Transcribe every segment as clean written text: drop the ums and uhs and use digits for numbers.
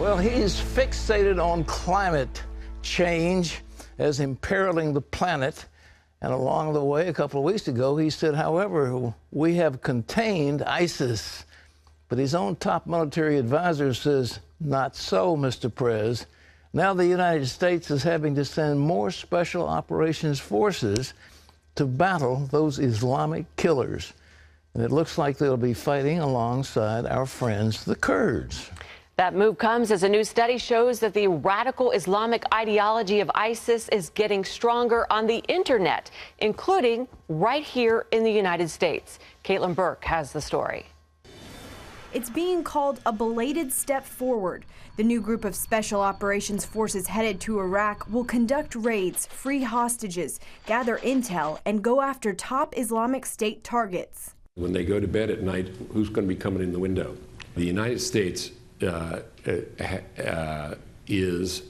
Well, he's fixated on climate change as imperiling the planet. And along the way, a couple of weeks ago, he said, however, we have contained ISIS. But his own top military advisor says, not so, Mr. Prez. Now the United States is having to send more special operations forces to battle those Islamic killers. And it looks like they'll be fighting alongside our friends, the Kurds. That move comes as a new study shows that the radical Islamic ideology of ISIS is getting stronger on the internet, including right here in the United States. Caitlin Burke has the story. It's being called a belated step forward. The new group of special operations forces headed to Iraq will conduct raids, free hostages, gather intel, and go after top Islamic State targets. When they go to bed at night, who's going to be coming in the window? The United States is,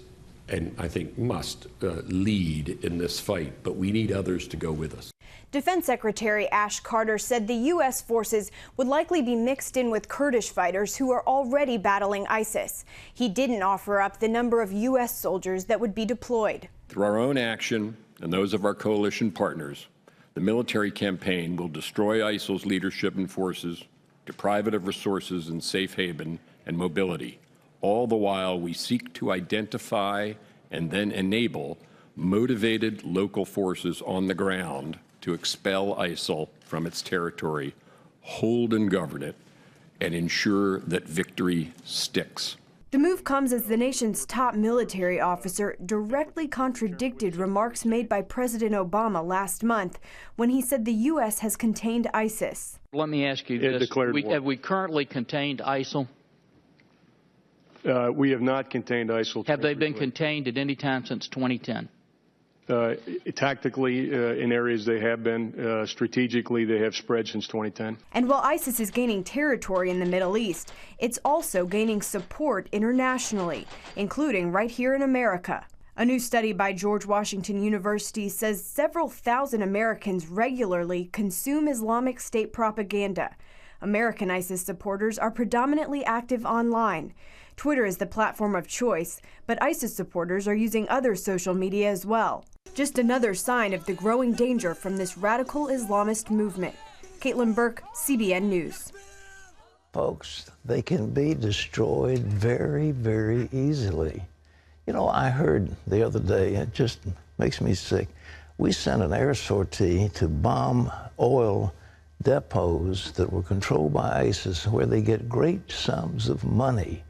and I think must, lead in this fight, but we need others to go with us. Defense Secretary Ash Carter said the U.S. forces would likely be mixed in with Kurdish fighters who are already battling ISIS. He didn't offer up the number of U.S. soldiers that would be deployed. Through our own action and those of our coalition partners, the military campaign will destroy ISIL's leadership and forces, deprive it of resources and safe haven and mobility. All the while, we seek to identify and then enable motivated local forces on the ground to expel ISIL from its territory, hold and govern it, and ensure that victory sticks. The move comes as the nation's top military officer directly contradicted remarks made by President Obama last month when he said the U.S. has contained ISIS. Let me ask you this. Have we currently contained ISIL? We have not contained ISIL. Have they been contained at any time since 2010? Tactically, in areas they have been. Strategically, they have spread since 2010. And while ISIS is gaining territory in the Middle East, it's also gaining support internationally, including right here in America. A new study by George Washington University says several thousand Americans regularly consume Islamic State propaganda. American ISIS supporters are predominantly active online. Twitter is the platform of choice, but ISIS supporters are using other social media as well. Just another sign of the growing danger from this radical Islamist movement. Caitlin Burke, CBN News. Folks, they can be destroyed very, very easily. You know, I heard the other day, it just makes me sick. We sent an air sortie to bomb oil depots that were controlled by ISIS where they get great sums of money.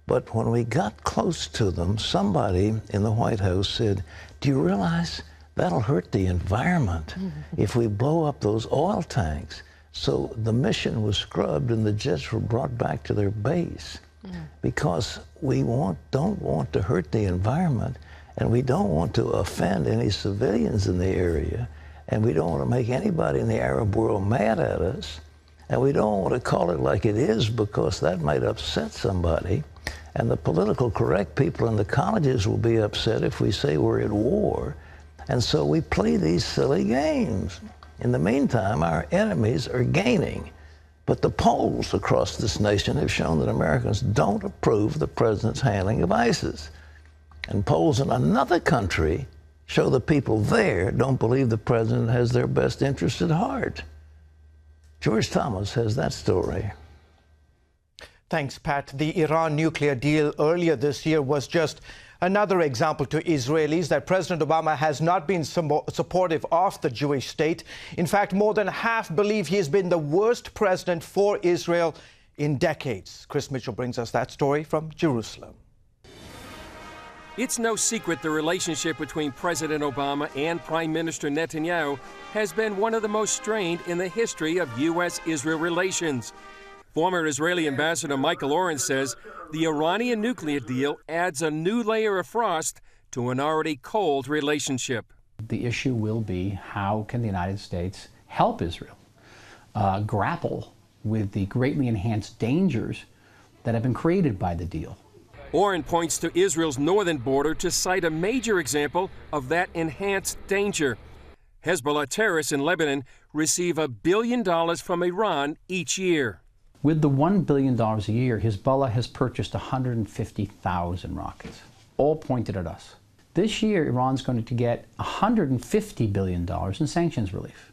But when we got close to them, somebody in the White House said, do you realize that'll hurt the environment if we blow up those oil tanks? So the mission was scrubbed and the jets were brought back to their base because we don't want to hurt the environment, and we don't want to offend any civilians in the area, and we don't want to make anybody in the Arab world mad at us, and we don't want to call it like it is because that might upset somebody. And the political correct people in the colleges will be upset if we say we're at war. And so we play these silly games. In the meantime, our enemies are gaining. But the polls across this nation have shown that Americans don't approve the president's handling of ISIS. And polls in another country show the people there don't believe the president has their best interests at heart. George Thomas has that story. Thanks, Pat. The Iran nuclear deal earlier this year was just another example to Israelis that President Obama has not been supportive of the Jewish state. In fact, more than half believe he has been the worst president for Israel in decades. Chris Mitchell brings us that story from Jerusalem. It's no secret the relationship between President Obama and Prime Minister Netanyahu has been one of the most strained in the history of U.S. Israel relations. Former Israeli Ambassador Michael Oren says the Iranian nuclear deal adds a new layer of frost to an already cold relationship. The issue will be how can the United States help Israel grapple with the greatly enhanced dangers that have been created by the deal. Oren points to Israel's northern border to cite a major example of that enhanced danger. Hezbollah terrorists in Lebanon receive $1 billion from Iran each year. With the $1 billion a year, Hezbollah has purchased 150,000 rockets, all pointed at us. This year, Iran's going to get $150 billion in sanctions relief.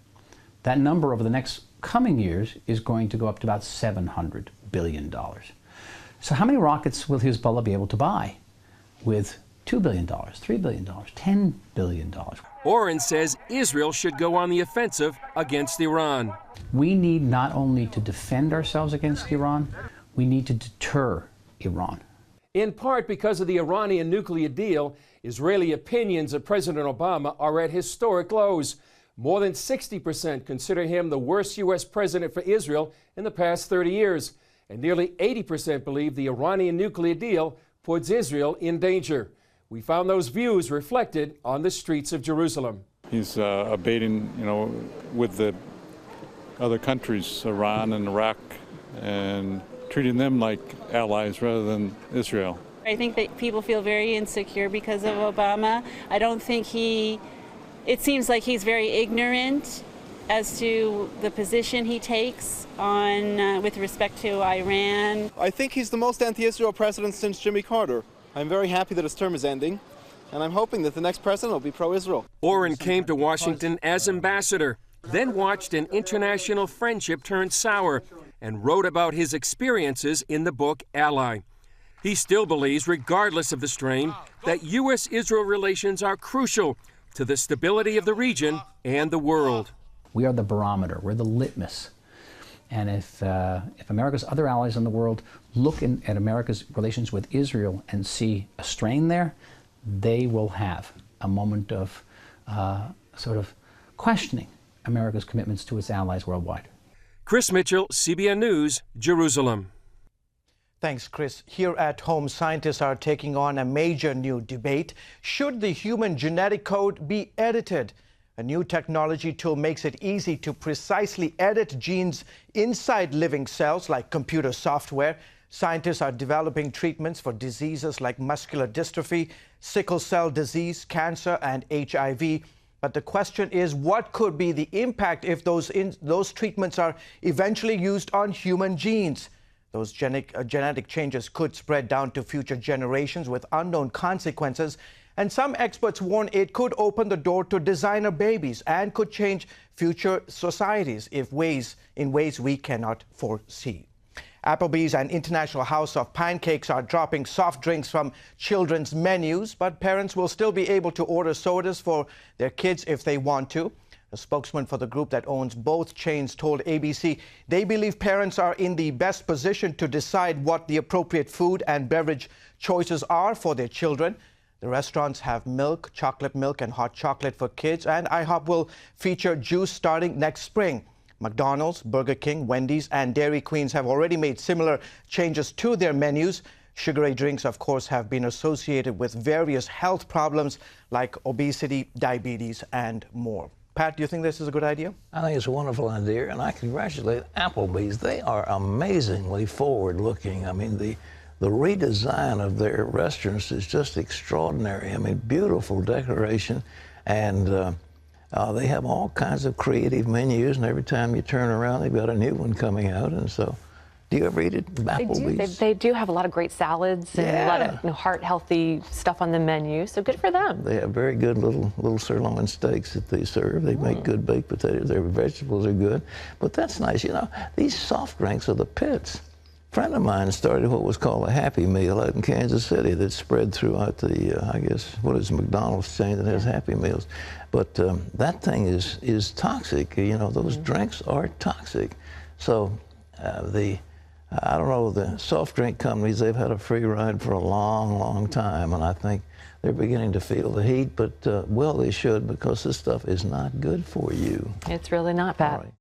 That number over the next coming years is going to go up to about $700 billion. So how many rockets will Hezbollah be able to buy with $2 billion, $3 billion, $10 billion? Oren says Israel should go on the offensive against Iran. We need not only to defend ourselves against Iran, we need to deter Iran. In part because of the Iranian nuclear deal, Israeli opinions of President Obama are at historic lows. More than 60% consider him the worst U.S. president for Israel in the past 30 years. And nearly 80% believe the Iranian nuclear deal puts Israel in danger. We found those views reflected on the streets of Jerusalem. He's abating, with the other countries, Iran and Iraq, and treating them like allies rather than Israel. I think that people feel very insecure because of Obama. I don't think it seems like he's very ignorant as to the position he takes on with respect to Iran. I think he's the most anti-Israel president since Jimmy Carter. I'm very happy that his term is ending, and I'm hoping that the next president will be pro-Israel. Oren came to Washington as ambassador, then watched an international friendship turn sour, and wrote about his experiences in the book Ally. He still believes, regardless of the strain, that U.S. Israel relations are crucial to the stability of the region and the world. We are the barometer, we're the litmus. And if America's other allies in the world look at America's relations with Israel and see a strain there, they will have a moment of sort of questioning America's commitments to its allies worldwide. Chris Mitchell, CBN News, Jerusalem. Thanks, Chris. Here at home, scientists are taking on a major new debate. Should the human genetic code be edited? A new technology tool makes it easy to precisely edit genes inside living cells like computer software. Scientists are developing treatments for diseases like muscular dystrophy, sickle cell disease, cancer, and HIV. But the question is, what could be the impact if those treatments are eventually used on human genes? Those genetic changes could spread down to future generations with unknown consequences. And some experts warn it could open the door to designer babies and could change future societies in ways we cannot foresee. Applebee's and International House of Pancakes are dropping soft drinks from children's menus, but parents will still be able to order sodas for their kids if they want to. A spokesman for the group that owns both chains told ABC they believe parents are in the best position to decide what the appropriate food and beverage choices are for their children. The restaurants have milk, chocolate milk, and hot chocolate for kids, and IHOP will feature juice starting next spring. McDonald's, Burger King, Wendy's, and Dairy Queens have already made similar changes to their menus. Sugary drinks, of course, have been associated with various health problems like obesity, diabetes, and more. Pat, do you think this is a good idea? I think it's a wonderful idea, and I congratulate Applebee's. They are amazingly forward-looking. I mean, the redesign of their restaurants is just extraordinary. I mean, beautiful decoration, and they have all kinds of creative menus, and every time you turn around, they've got a new one coming out. And so, do you ever eat at Applebee's? They do have a lot of great salads and a lot of heart-healthy stuff on the menu, so good for them. They have very good little sirloin steaks that they serve. They make good baked potatoes. Their vegetables are good. But that's nice. You know, these soft drinks are the pits. A friend of mine started what was called a Happy Meal out in Kansas City that spread throughout the, I guess, what is McDonald's chain that has Happy Meals. But that thing is toxic. You know, those drinks are toxic. So I don't know, the soft drink companies, they've had a free ride for a long, long time, and I think they're beginning to feel the heat, but, well, they should, because this stuff is not good for you. It's really not bad.